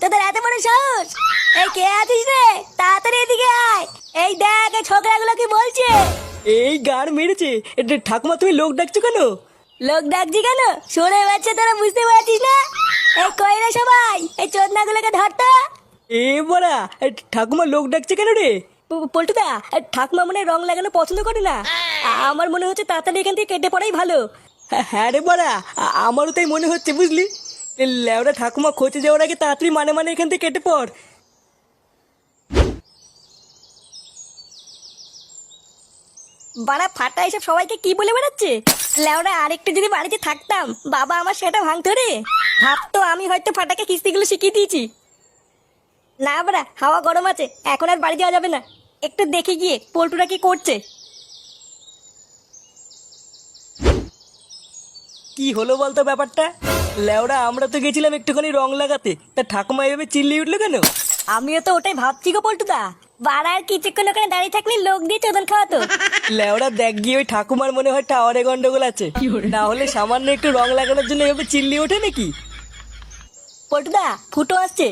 তোদের এত বড় সাহস? এই কে আছিস রে? তাড়াতাড়ি এদিকে আয়। এই দেখ এই ছোকরাগুলো কি বলছে। এই গার মেরেছে। ঠাকুমা তুমি লোক ডাকছো কেন? লোক ডাকছি কেন? শুনে বাচ্চা তোরা বুঝতে পারছিস না? এই কই রে সবাই, এই চোদনাগুলোকে ধরতো। এ বড়া, ঠাকুমা লোক ডাকছে কেন রে? পল্টুদা, ঠাকুমা মনে হয় রং লাগানো পছন্দ করে না। আমার মনে হচ্ছে তাড়াতাড়ি এখান থেকে কেটে পড়াই ভালো। হ্যাঁ রে বড়া, আমারও তাই মনে হচ্ছে বুঝলি। লেওরা ঠাকুমা খোঁজে যাওয়ার আগে তাড়াতাড়ি মানে মানে এখান থেকে কেটে পড়। বাড়া ফাটা এসব সবাইকে কি বলে বেড়াচ্ছে? লেওরা আরেকটু যদি বাড়িতে থাকতাম, বাবা আমার সেটা ভাঙতো রে। ভাবতো আমি হয়তো ফাটাকে কিস্তিগুলো শিখিয়ে দিয়েছি। না বাড়া, হাওয়া গরম আছে, এখন আর বাড়ি যাওয়া যাবে না। একটু দেখে গিয়ে পল্টুরা কি করছে। কি হলো বলতো ব্যাপারটা? লেওরা আমরা তো গেছিলাম একটুখানি রং লাগাতে, তা ঠাকুমা এভাবে চিল্লিয়ে উঠলো কেন? আমিও তো ওটাই ভাবছি গো পল্টুদা। বাড়া আর কিছুক্ষণ ওখানে দাঁড়িয়ে থাকলে লোক দিয়ে চোদন খাওয়াতো। লেওরা দেখ গিয়ে ওই ঠাকুমার মনে হয় টাওয়ারে গন্ডগোল আছে, না হলে সামান্য একটু রং লাগানোর জন্য এভাবে চিল্লিয়ে ওঠে নাকি? পল্টুদা, ফুটো আসছে।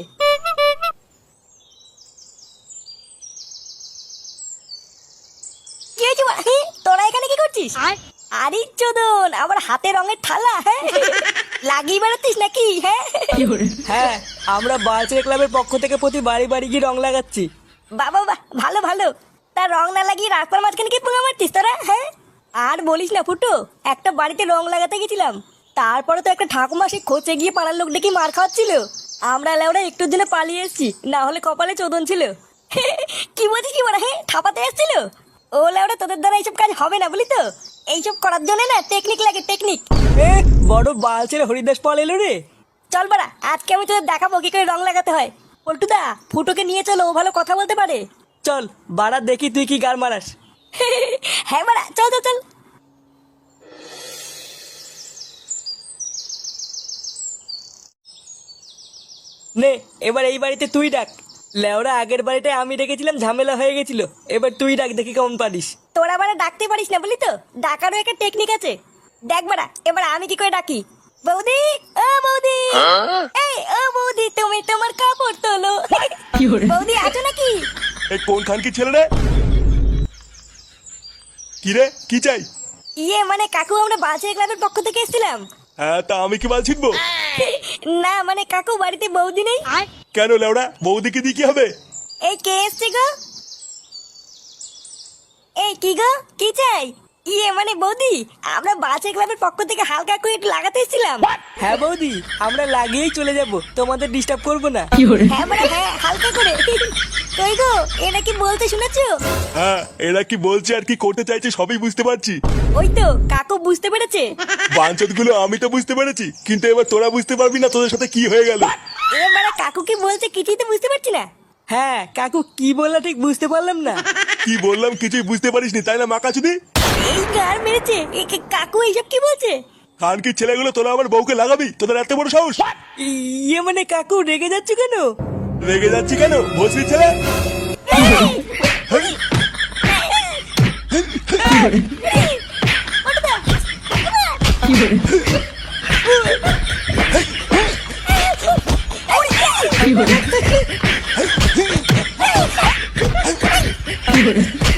কি হয়েছে বাড়া? তোরা এখানে কি করছিস? আরে চোদন, আবার হাতে রঙের থালা হ্যাঁ লাগিয়ে বেড়াচ্ছিস নাকি? হ্যাঁ, আমরা বালচের ক্লাবের পক্ষ থেকে প্রতি বাড়ি বাড়ি গিয়ে রং লাগাচ্ছি। বাবা বাবা, ভালো ভালো। তার রং না লাগিয়ে রাস্তার মাঝখানে কি পোঙা মারতিস তোরা? হ্যাঁ, আর বলিস না ফুটো, একটা বাড়িতে রং লাগাতে গেছিলাম, তারপরে তো একটা ঠাকুমা সে খোঁচে গিয়ে পাড়ার লোক ডেকে মার খাওয়াচ্ছিল। আমরা লেওরা একটুর জন্য পালিয়ে এসেছি, না হলে কপালে চোদন ছিল। কি বলছিস কি বলা? হ্যাঁ, ঠাপাতে এসেছিল। ও লেওরা, তোদের দ্বারা এইসব কাজ হবে না বলি তো। এইসব করার জন্য না টেকনিক লাগে, টেকনিক। এ বড় বালচের হরিদাস পাল এলো রে। চল বাড়া, আজকে আমি তোদের দেখাবো কি করে রং লাগাতে হয়। পল্টুদা, ফুটোকে নিয়ে চলো, ও ভালো কথা বলতে পারে। চল বাড়া, দেখি তুই কি গার মারাস। হ্যাঁ বাড়া, চল চল চল। নে এবার এই বাড়িতে তুই ডাক। লেওরা আগের বাড়িটায় আমি ডেকেছিলাম, ঝামেলা হয়ে গেছিল। এবার তুই ডাক, দেখি কেমন পারিস। তোরা বাড়া ডাকতে পারিস না বলি তো, ডাকারও একটা টেকনিক আছে। দেখ বাড়া, এবার আমি কি করে ডাকি। বৌদি, ও বৌদি, এই ও বৌদি, তুমি তোমার কাপড় তোলো। বৌদি আছো নাকি? এই কোন খান কি ছেলে রে? কি রে, কি চাই? ইয়ে মানে কাকু, আমরা বালছেড়ে ক্লাবের পক্ষ থেকে এসেছিলাম। হ্যাঁ, তা আমি কি বাল ছিটবো? না মানে কাকু, বাড়িতে বৌদি নেই। কেন লেওড়া, বৌদিকে দিয়ে কি হবে? এই কে এসছে গো? এই কি গো, কি চাই? ইয়ে মানে বৌদি, আমরা বালছেড়ে ক্লাবের পক্ষ থেকে হালকা করে একটু লাগাতে এসেছিলাম। হ্যাঁ বৌদি, আমরা লাগিয়েই চলে যাব, তোমাদের ডিস্টার্ব করবো না। হ্যাঁ মানে হ্যাঁ, হালকা করে। কই গো, এটা কি বলতে শুনেছো? হ্যাঁ, এরা কি বলছে আর কি করতে চাইছে সবই বুঝতে পারছি। ওই তো কাকু বুঝতে পেরেছে। বাঞ্চত গুলো আমি তো বুঝতে পেরেছি, কিন্তু এবার তোরা বুঝতে পারবি না তোদের সাথে কি হয়ে গেল। এবারে কাকু কি বলছে কিছুই তো বুঝতে পারছি না। হ্যাঁ কাকু কি বললা ঠিক বুঝতে পারলাম না। কি বললাম কিছুই বুঝতে পারিসনি তাই না মাকাচুদি? এই গার মেরেছে। কাকু এইসব কি বলছে? খান কি ছেলেগুলো তোরা আমার বউকে লাগাবি? তোদের এত বড় সাহস? ইয়ে মানে কাকু রেগে যাচ্ছে কেন? রেগে যাচ্ছি কেন, ভোসরি ছেলে? কি